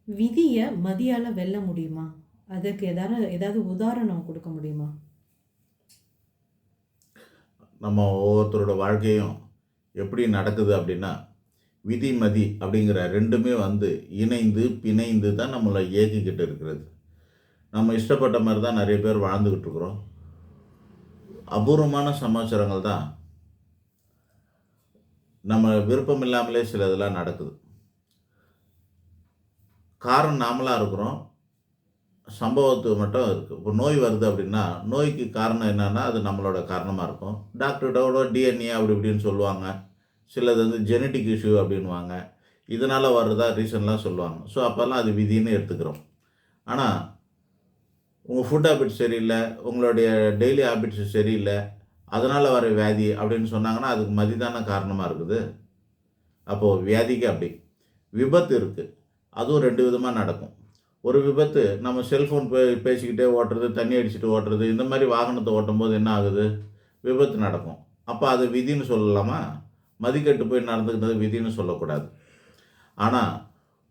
விதிய மதியால வெல்ல முடியுமா? அதுக்கு ஏதாவது உதாரணம் குடுக்க முடியுமா? நம்ம ஒவ்வொருத்தரோட வாழ்க்கையும் எப்படி நடக்குது அப்படின்னா, விதி, மதி அப்படிங்கிற 2மே இணைந்து, பிணைந்து தான் நம்மள இயக்கிக்கிட்டு இருக்கிறது. நம்ம இஷ்டப்பட்ட மாரி தான் நெறைய பேர் வாழ்ந்துகிட்டு இருக்கிறோம். அபூர்வமான சமாச்சாரங்கள் தான் நம்ம விருப்பம் இல்லாமலே சில இதெல்லாம் நடக்குது. காரணம் நாமளா இருக்கிறோம். சம்பவத்து மட்டும் இருக்கு. இப்போ நோய் வருது அப்படின்னா, நோய்க்கு காரணம் என்னன்னா, அது நம்மளோட காரணமா இருக்கும். டாக்டர்ட்ட கூட டிஎன்ஏ அப்படி இப்படின்னு சொல்லுவாங்க. சிலது ஜெனடிக் இஷ்யூ அப்படின்னுவாங்க. இதனால வர்றதா ரீசன்லாம் சொல்லுவாங்க. ஸோ, அப்பல்லாம் அது விதின்னு எடுத்துக்கிறோம். ஆனா, உங்க ஃபுட் ஹேபிட்ஸ் சரியில்ல, உங்களுடைய டெய்லி ஹேபிட்ஸ் சரியில்ல, அதனால வர வியாதி அப்படின்னு சொன்னாங்கன்னா, அதுக்கு மதி தானே காரணமா இருக்குது. அப்போ வியாதிக்கு அப்படி. விபத்து இருக்கு. அதுவும் 2 விதமா நடக்கும். ஒரு விபத்து நம்ம செல்ஃபோன் பேசிக்கிட்டே ஓட்டுறது, தண்ணி அடிச்சுட்டு ஓட்டுறது, இந்த மாரி வாகனத்த ஓட்டும்போது என்ன ஆகுது? விபத்து நடக்கும். அப்ப அது விதின்னு சொல்லலாமா? மதிக்கெட்டு போய் நடந்துக்கிட்டது விதின்னு சொல்லக்கூடாது. ஆனா,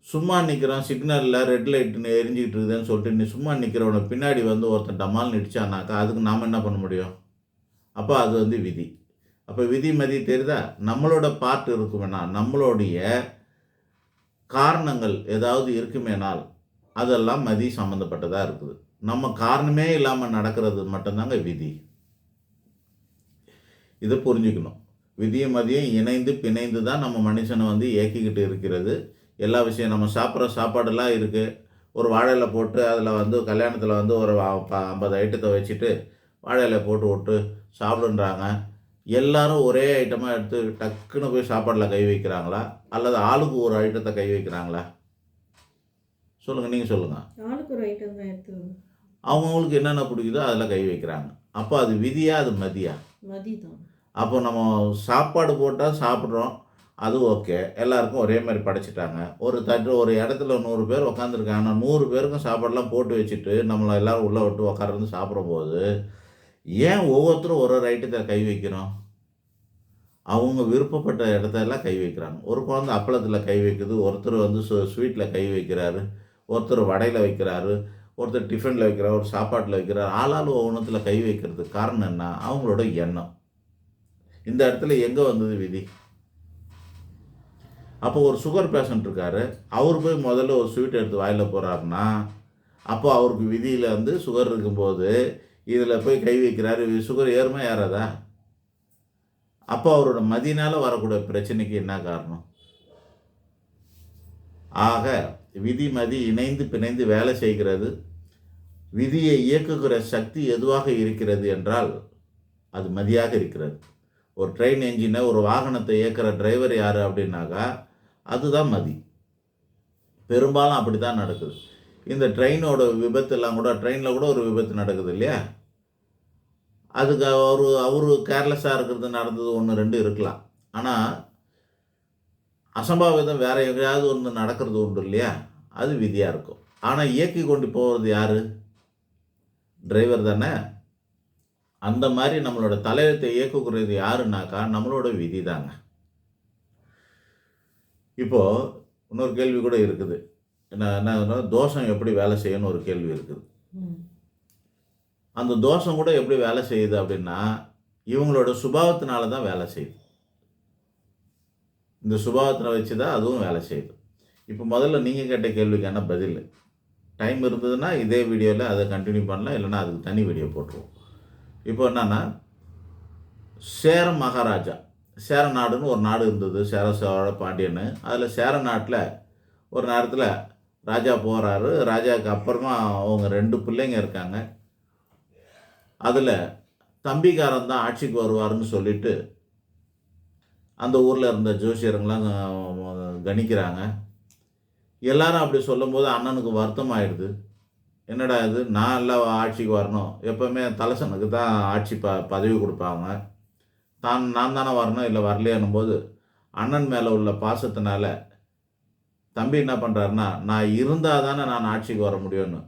சும்மா நிக்கிறோம் சிக்னல்ல ரெட் லைட்ன்னு எரிஞ்சுகிட்டு இருக்குதுன்னு சொல்லிட்டு, நீ சும்மா நிக்கிறவன பின்னாடி ஒருத்தன் டமால்னு இடிச்சானாக்கா, அதுக்கு நாம என்ன பண்ண முடியும்? அப்ப அது விதி. அப்ப விதி, மதி தெரியுதா? நம்மளோட பார்ட் இருக்குமேனா, நம்மளுடைய காரணங்கள் ஏதாவது இருக்குமேனால், அதெல்லாம் மதி சம்மந்தப்பட்டதா இருக்குது. நம்ம காரணமே இல்லாம நடக்கிறது மட்டும் தாங்க விதி. இத புரிஞ்சுக்கணும். விதியும் மதியும் இணைந்து, பிணைந்து தான் நம்ம மனுஷன இயக்கிக்கிட்டு இருக்கிறது. எல்லா விஷயம் நம்ம சாப்பிடுற சாப்பாடெல்லாம் இருக்கு. ஒரு வாழை இல போட்டு அதில கல்யாணத்தில ஒரு 50 ஐட்டத்த வச்சுட்டு, வாழை இலைய போட்டு வுட்டு சாப்பிடுன்றாங்க. எல்லாரும் ஒரே ஐட்டமா எடுத்து டக்குனு போய் சாப்பாடுல கை வைக்கிறாங்களா? அல்லது ஆளுக்கு ஒரு ஐட்டத்த கை வைக்கிறாங்களா? சொல்லுங்க. நீங்க சொல்லுங்க. ஆளுக்கு ஒரு ஐட்டம் தான் எடுத்து அவங்கவங்களுக்கு என்னென்ன பிடிக்குதோ அதில கை வைக்கிறாங்க. அப்ப அது விதியா? அது மதியா? மதி தான். அப்போ நம்ம சாப்பாடு போட்டா சாப்பிடுறோம். அது ஓகே. எல்லாருக்கும் ஒரே மாரி படைச்சுட்டாங்க. ஒரு இடத்துல 100 பேர் உட்காந்துருக்காங்கன்னா, 100 பேருக்கும் சாப்பாடுலாம் போட்டு வச்சுட்டு, நம்மள எல்லாரும் உள்ள விட்டு உட்கார்ந்து சாப்பிடும்போது, ஏன் ஒவ்வொருத்தரும் ஒரு ஒரு ஐட்டத்த கை வைக்கிறோம்? அவங்க விருப்பப்பட்ட இடத்தெல்லாம் கை வைக்கிறாங்க. ஒரு குழந்தை அப்பளத்தில கை வைக்குது, ஒருத்தர் ஸ்வீட்ல கை வைக்கிறாரு, ஒருத்தர் வடையில வைக்கிறாரு, ஒருத்தர் டிஃபன்ல வைக்கிறார், ஒரு சாப்பாட்டுல வைக்கிறார். ஆளாளு ஒவ்வொன்னுத்துல கை வைக்கிறதுக்கு காரணம் என்ன? அவங்களோட எண்ணம். இந்த இடத்துல எங்க வந்தது விதி? அப்போ ஒரு சுகர் பேஷண்ட் இருக்காரு. அவரு போய் முதல்ல ஒரு ஸ்வீட் எடுத்து வாயில போடுறாருன்னா, அப்போ அவருக்கு விதியில சுகர் இருக்கும்போது, இதில போய் கை வைக்கிறாரு. சுகர் ஏறுமா? ஏறாதா? அப்போ அவரோட மதியினால வரக்கூடிய பிரச்சனைக்கு என்ன காரணம்? ஆக விதி, மதி இணைந்து பிணைந்து வேலை செய்கிறது. விதியை இயக்குகிற சக்தி எதுவாக இருக்கிறது என்றால், அது மதியாக இருக்கிறது. ஒரு ட்ரெயின் என்ஜின, ஒரு வாகனத்தை இயக்குற டிரைவர் யாரு அப்படின்னாக்கா, அதுதான் மதி. பெரும்பாலும் அப்படித்தான் நடக்குது. இந்த ட்ரெயினோட விபத்தெல்லாம் கூட ட்ரெயின்ல கூட ஒரு விபத்து நடக்குது இல்லையா? அதுக்கு அவரு கேர்லெஸ்ஸா இருக்கிறது நடந்தது 1, 2 இருக்கலாம். ஆனா, அசம்பாவிதம் வேற எங்கேயாவது ஒண்ணு நடக்கிறது உண்டு இல்லையா? அது விதியா இருக்கும். ஆனா, இயக்கிக் கொண்டு போவது யாரு? டிரைவர் தானே! அந்த மாரி நம்மளோட தலையெழுத்த இயக்குகிறது யாருன்னாக்கா, நம்மளோட விதி தாங்க. இப்போ இன்னொரு கேள்வி கூட இருக்குது. என்னதுன்னா, தோஷம் எப்படி வேலை செய்யும்னு ஒரு கேள்வி இருக்குது. ம். அந்த தோஷம் கூட எப்படி வேலை செய்யுது அப்படின்னா, இவங்களோட சுபாவத்தினால தான் வேலை செய்யுது. இந்த சுபாவத்தின வச்சு தான் அதுவும் வேலை செய்யுது. இப்போ முதல்ல நீங்க கேட்ட கேள்விக்கான பதில். டைம் இருந்ததுன்னா இதே வீடியோல அத கன்டின்யூ பண்ணலாம். இல்லன்னா அதுக்கு தனி வீடியோ போட்டுருவோம். இப்போ என்னன்னா, சேர மகாராஜா. சேர நாடுன்னு ஒரு நாடு இருந்தது. சேர, சோழ, பாண்டியன்னு. அதில சேர நாட்ல ஒரு நேரத்தில ராஜா போறாரு. ராஜாவுக்கு அப்புறமா அவங்க 2 பிள்ளைங்க இருக்காங்க. அதில தம்பிக்காரன் தான் ஆட்சிக்கு வருவாருன்னு சொல்லிட்டு, அந்த ஊர்ல இருந்த ஜோசியருங்கலாம் கணிக்கிறாங்க. எல்லாரும் அப்படி சொல்லும்போது அண்ணனுக்கு வருத்தம் ஆயிடுது. என்னடா இது! நான் இல்ல ஆட்சிக்கு வரணும். எப்பவுமே தலசனுக்கு தான் ஆட்சி பதவி குடுப்பாங்க. நான் தானே வரணும், இல்ல வரலையேன்னும்போது, அண்ணன் மேல உள்ள பாசத்தினால தம்பி என்ன பண்றாருன்னா, நான் இருந்தா தானே நான் ஆட்சிக்கு வர முடியும்னு.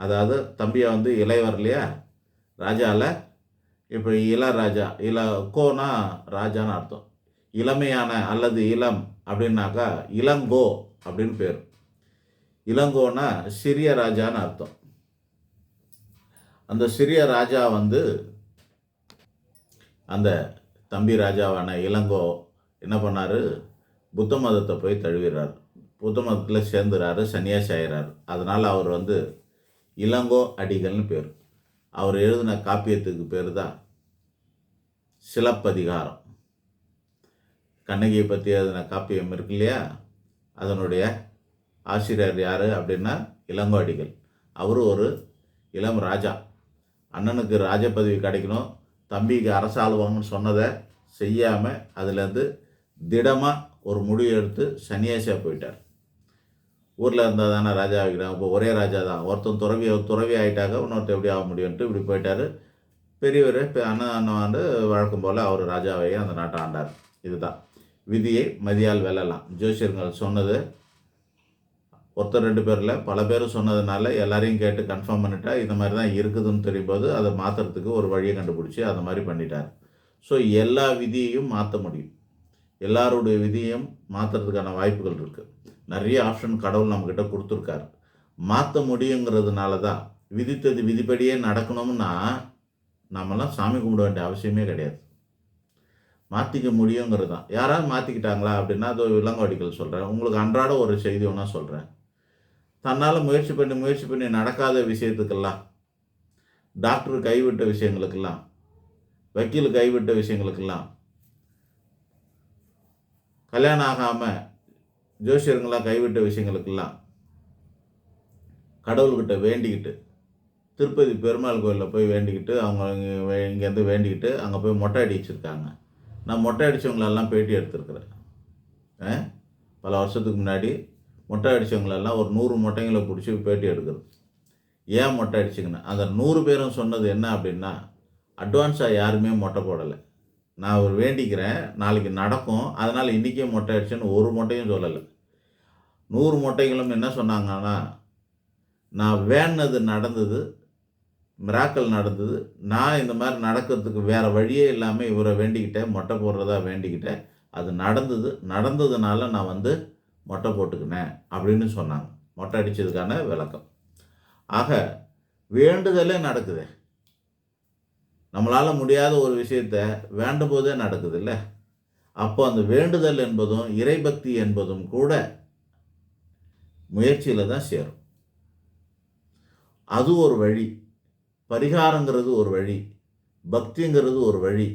அதாவது தம்பிய இளையவர் இல்லையா? ராஜால இப்ப இளராஜா. கோனா ராஜான்னு அர்த்தம். இளமையான அல்லது இளம் அப்படின்னாக்கா, இளங்கோ அப்படின்னு பேரு. இளங்கோன்னா சிறிய ராஜான்னு அர்த்தம். அந்த சிறிய ராஜா வந்து அந்த தம்பி ராஜாவான இளங்கோ என்ன பண்ணார், புத்த மதத்தை போய் தழுவிடுறார். புத்த மதத்தில் சேர்ந்துறாரு, சன்னியாசி ஆகிறார். அதனால் அவர் வந்து இளங்கோ அடிகள்னு பேர். அவர் எழுதின காப்பியத்துக்கு பேர் தான் சிலப்பதிகாரம். கண்ணகியை பற்றி எழுதின காப்பியம் இருக்கு இல்லையா, அதனுடைய ஆசிரியர் யார் அப்படின்னா இளங்கோ அடிகள். அவர் ஒரு இளம் ராஜா. அண்ணனுக்கு ராஜ பதவி கிடைக்கணும், தம்பிக்கு அரசாளுவாங்கன்னு சொன்னதை செய்யாமல் அதுலேருந்து திடமாக ஒரு முடிவு எடுத்து சன்னியாசியாக போயிட்டார். ஊரில் இருந்தால் தானே ராஜா ஆகிக்கிறாங்க. இப்போ ஒரே ராஜா தான். ஒருத்தன் துறவி ஆகிட்டாக்க இன்னொருத்தர் எப்படி ஆக முடியும்ட்டு இப்படி போயிட்டார். பெரியவர் அண்ணன் வந்து வழக்கம் போல் அவர் ராஜாவையே அந்த நாட்டை ஆண்டார். இதுதான் விதியை மதியால் வெல்லலாம். ஜோசியர்கள் சொன்னது ஒருத்தர் 2 பேரில் பல பேர் சொன்னதுனால எல்லாரையும் கேட்டு கன்ஃபார்ம் பண்ணிட்டா இந்த மாதிரி தான் இருக்குதுன்னு தெரியும்போது அதை மாற்றுறதுக்கு ஒரு வழியை கண்டுபிடிச்சி அதை மாதிரி பண்ணிட்டார். ஸோ எல்லா விதியையும் மாற்ற முடியும். எல்லாருடைய விதியையும் மாற்றுறதுக்கான வாய்ப்புகள் இருக்குது. நிறைய ஆப்ஷன் கடவுள் நம்மக்கிட்ட கொடுத்துருக்காரு. மாற்ற முடியுங்கிறதுனால தான் விதித்தது விதிப்படியே நடக்கணும்னா நம்மலாம் சாமி கும்பிட வேண்டிய அவசியமே கிடையாது. மாற்றிக்க முடியுங்கிறது தான். யாராவது மாற்றிக்கிட்டாங்களா அப்படின்னா அது இளங்கோடிகள் சொல்கிறேன். உங்களுக்கு அன்றாட ஒரு செய்தி ஒன்றா சொல்கிறேன். தன்னால் முயற்சி பண்ணி நடக்காத விஷயத்துக்கெல்லாம், டாக்டர் கைவிட்ட விஷயங்களுக்கெல்லாம், வக்கீல் கைவிட்ட விஷயங்களுக்கெல்லாம், கல்யாணம் ஆகாமல் ஜோசியர்களாக கைவிட்ட விஷயங்களுக்கெல்லாம் கடவுள்கிட்ட வேண்டிக்கிட்டு, திருப்பதி பெருமாள் கோயிலில் போய் வேண்டிக்கிட்டு, அவங்க இங்கேருந்து வேண்டிக்கிட்டு அங்கே போய் மொட்டை அடிச்சிருக்காங்க. நான் மொட்டை அடித்தவங்களெல்லாம் பேட்டி எடுத்திருக்கிறேன். பல வருஷத்துக்கு முன்னாடி மொட்டை அடித்தவங்களெல்லாம் ஒரு 100 மொட்டைங்களை பிடிச்சி பேட்டி எடுக்கிறது. ஏன் மொட்டை அடிச்சிங்கன்னு அந்த 100 பேரும் சொன்னது என்ன அப்படின்னா, அட்வான்ஸாக யாருமே மொட்டை போடலை. நான் ஒரு வேண்டிக்கிறேன், நாளைக்கு நடக்கும், அதனால் இன்றைக்கே மொட்டை அடிச்சேன்னு ஒரு மொட்டையும் சொல்லலை. 100 மொட்டைகளும் என்ன சொன்னாங்கன்னா, நான் வேண்டினது நடந்தது, மிராக்கல் நடந்தது, நான் இந்த மாதிரி நடக்கிறதுக்கு வேறு வழியே இல்லாமல் இவரை வேண்டிக்கிட்டேன், மொட்டை போடுறதா வேண்டிக்கிட்டேன், அது நடந்ததுனால நான் வந்து மொட்டை போட்டுக்கினேன் அப்படின்னு சொன்னாங்க. மொட்டை அடித்ததுக்கான விளக்கம். ஆக வேண்டுதலே நடக்குது. நம்மளால் முடியாத ஒரு விஷயத்த வேண்டும் போதே நடக்குது இல்லை? அப்போ அந்த வேண்டுதல் என்பதும் இறைபக்தி என்பதும் கூட முயற்சியில் தான் சேரும். அது ஒரு வழி. பரிகாரங்கிறது ஒரு வழி, பக்திங்கிறது ஒரு வழி,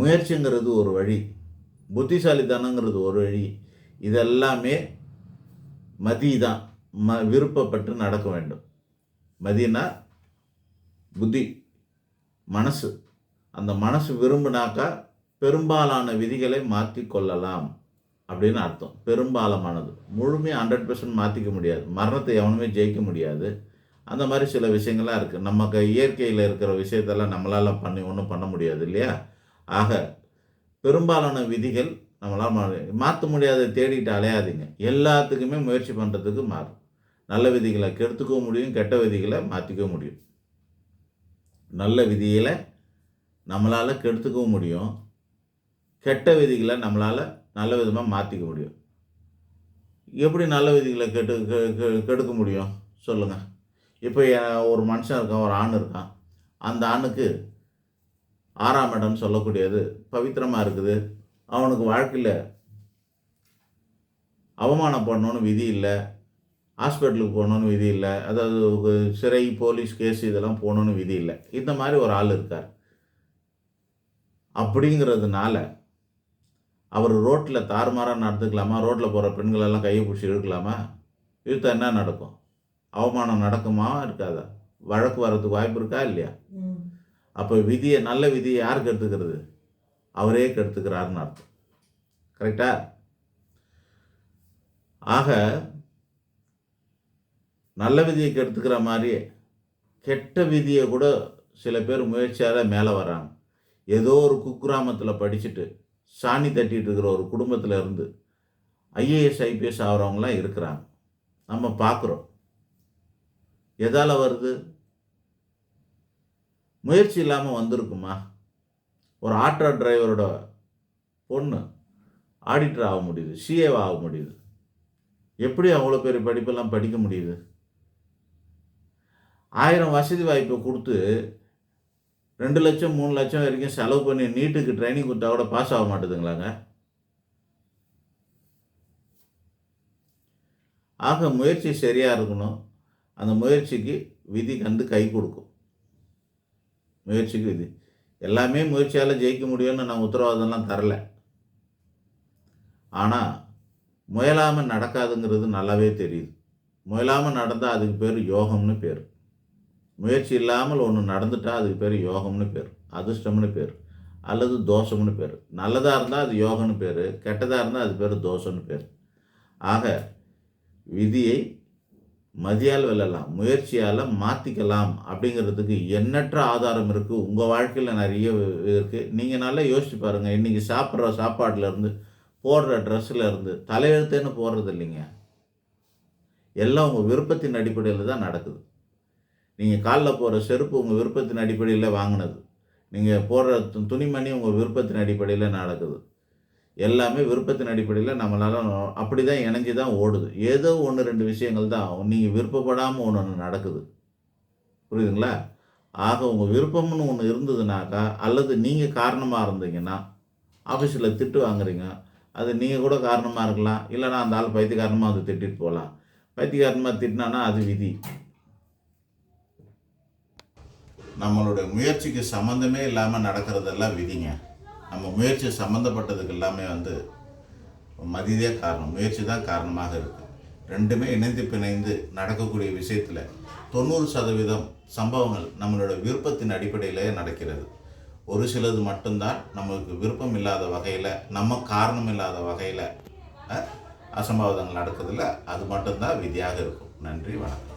முயற்சிங்கிறது ஒரு வழி, புத்திசாலித்தனங்கிறது ஒரு வழி. இதெல்லாமே மதி தான். விருப்பப்பட்டு நடக்க வேண்டும். மதினா புத்தி, மனசு. அந்த மனசு விரும்பினாக்கா பெரும்பாலான விதிகளை மாற்றி கொள்ளலாம் அப்படின்னு அர்த்தம். பெரும்பாலானது முழுமையாக 100% மாற்றிக்க முடியாது. மரணத்தை எவனுமே ஜெயிக்க முடியாது. அந்த மாதிரி சில விஷயங்கள்லாம் இருக்குது. நமக்கு இயற்கையில் இருக்கிற விஷயத்தெல்லாம் நம்மளால் ஒன்றும் பண்ண முடியாது இல்லையா? ஆக பெரும்பாலான விதிகள் நம்மளால் மாற்ற முடியாத தேடிட்டு அலையாதீங்க. எல்லாத்துக்குமே முயற்சி பண்ணுறதுக்கு மாறும். நல்ல விதிகளை கெடுத்துக்கவும் முடியும், கெட்ட விதிகளை மாற்றிக்கவும் முடியும். நல்ல விதிகளை நம்மளால் கெடுத்துக்கவும் முடியும், கெட்ட விதிகளை நம்மளால் நல்ல விதமாக மாற்றிக்க முடியும். எப்படி நல்ல விதிகளை கெடுக்க முடியும் சொல்லுங்கள்? இப்போ ஒரு மனுஷன் இருக்கான், ஒரு ஆண் இருக்கான். அந்த ஆணுக்கு 6ஆம் இடம்னு சொல்லக்கூடியது பவித்திரமாக இருக்குது. அவனுக்கு வாழ்க்கையில் அவமானம் பண்ணணுன்னு விதி இல்லை, ஹாஸ்பிட்டலுக்கு போகணுன்னு விதி இல்லை, அதாவது சிறை, போலீஸ் கேஸ் இதெல்லாம் போகணுன்னு விதி இல்லை. இந்த மாதிரி ஒரு ஆள் இருக்கார். அப்படிங்கிறதுனால அவர் ரோட்டில் தாறுமாறாக நடந்துக்கலாமா? ரோட்டில் போகிற பெண்களெல்லாம் கையை பிடிச்சி இழுக்கலாமா? இழுத்தா என்ன நடக்கும்? அவமானம் நடக்குமா இருக்காதா? வழக்கு வர்றதுக்கு வாய்ப்பு இருக்கா இல்லையா? அப்போ விதியை, நல்ல விதியை யாருக்கு எடுத்துக்கிறது? அவரே கெடுத்துக்கிறாருன்னு அர்த்தம். கரெக்டா? ஆக நல்ல விதியை கெடுத்துக்கிற மாதிரியே கெட்ட விதியை கூட சில பேர் முயற்சியால் மேலே வர்றாங்க. ஏதோ ஒரு குக்கிராமத்தில் படிச்சுட்டு சாணி தட்டிகிட்டு இருக்கிற ஒரு குடும்பத்தில் இருந்து ஐஏஎஸ் ஐபிஎஸ் ஆகிறவங்களாம் இருக்கிறாங்க. நம்ம பார்க்குறோம். எதால் வருது? முயற்சி இல்லாமல் வந்திருக்குமா? ஒரு ஆட்டோ டிரைவரோட பொண்ணு ஆடிட்டர் ஆக முடியுது, சிஏவாக ஆக முடியுது. எப்படி அவ்வளோ பெரிய படிப்பெல்லாம் படிக்க முடியுது? 1000 வசதி வாய்ப்பை கொடுத்து 2,00,000 3,00,000 வரைக்கும் செலவு பண்ணி நீட்டுக்கு ட்ரைனிங் கொடுத்தா கூட பாஸ் ஆக மாட்டேதுங்களாங்க. ஆக முயற்சி சரியாக இருக்கணும். அந்த முயற்சிக்கு விதி கை கொடுக்கும். முயற்சிக்கு விதி எல்லாமே முயற்சியால் ஜெயிக்க முடியும்னு நான் உத்தரவாதம்லாம் தரல. ஆனால் முயலாமல் நடக்காதுங்கிறது நல்லாவே தெரியுது. முயலாமல் நடந்தால் அதுக்கு பேர் யோகம்னு பேர். முயற்சி இல்லாமல் ஒன்று நடந்துட்டால் அதுக்கு பேர் யோகம்னு பேர், அதிர்ஷ்டம்னு பேர், அல்லது தோஷம்னு பேர். நல்லதாக இருந்தால் அது யோகம்னு பேர், கெட்டதாக இருந்தால் அது பேர் தோஷம்னு பேர். ஆக விதியை மதியால் வெல்லலாம், முயற்சியால் மாற்றிக்கலாம் அப்படிங்கிறதுக்கு எண்ணற்ற ஆதாரம் இருக்குது. உங்கள் வாழ்க்கையில் நிறைய இருக்குது. நீங்கள் நல்லா யோசிச்சு பாருங்கள். இன்றைக்கி சாப்பிட்ற சாப்பாட்டிலேருந்து, போடுற ட்ரெஸ்ஸில் தலையெழுத்தேன்னு போடுறது இல்லைங்க. எல்லாம் உங்கள் விருப்பத்தின் அடிப்படையில் தான் நடக்குது. நீங்கள் காலில் போடுற செருப்பு உங்கள் விருப்பத்தின் அடிப்படையில் வாங்கினது. நீங்கள் போடுற துணிமணி உங்கள் விருப்பத்தின் அடிப்படையில் நடக்குது. எல்லாமே விருப்பத்தின் அடிப்படையில் நம்மளால் அப்படி தான் இணைஞ்சி தான் ஓடுது. ஏதோ 1-2 விஷயங்கள் தான் நீங்கள் விருப்பப்படாமல் ஒன்று நடக்குது. புரியுதுங்களா? ஆக உங்கள் விருப்பம்னு ஒன்று இருந்ததுனாக்கா, அல்லது நீங்கள் காரணமாக இருந்தீங்கன்னா, ஆஃபீஸில் திட்டு வாங்குறீங்க, அது நீங்கள் கூட காரணமாக இருக்கலாம். இல்லைனா அந்த ஆள் பைத்தியக்காரமாக அதை திட்டிட்டு போகலாம். பைத்தியக்காரமாக திட்டினானா அது விதி. நம்மளுடைய முயற்சிக்கு சம்மந்தமே இல்லாமல் நடக்கிறதெல்லாம் விதிங்க. நம்ம முயற்சி சம்மந்தப்பட்டதுக்கு எல்லாமே மதிதே காரணம், முயற்சி தான் காரணமாக இருக்குது. ரெண்டுமே இணைந்து பிணைந்து நடக்கக்கூடிய விஷயத்தில் 90% சம்பவங்கள் நம்மளோட விருப்பத்தின் அடிப்படையிலே நடக்கிறது. ஒரு சிலது மட்டும்தான் நம்மளுக்கு விருப்பம் இல்லாத வகையில், நம்ம காரணம் இல்லாத வகையில் அசம்பாவிதங்கள் நடக்கிறதுல அது மட்டும்தான் விதியாக இருக்கும். நன்றி, வணக்கம்.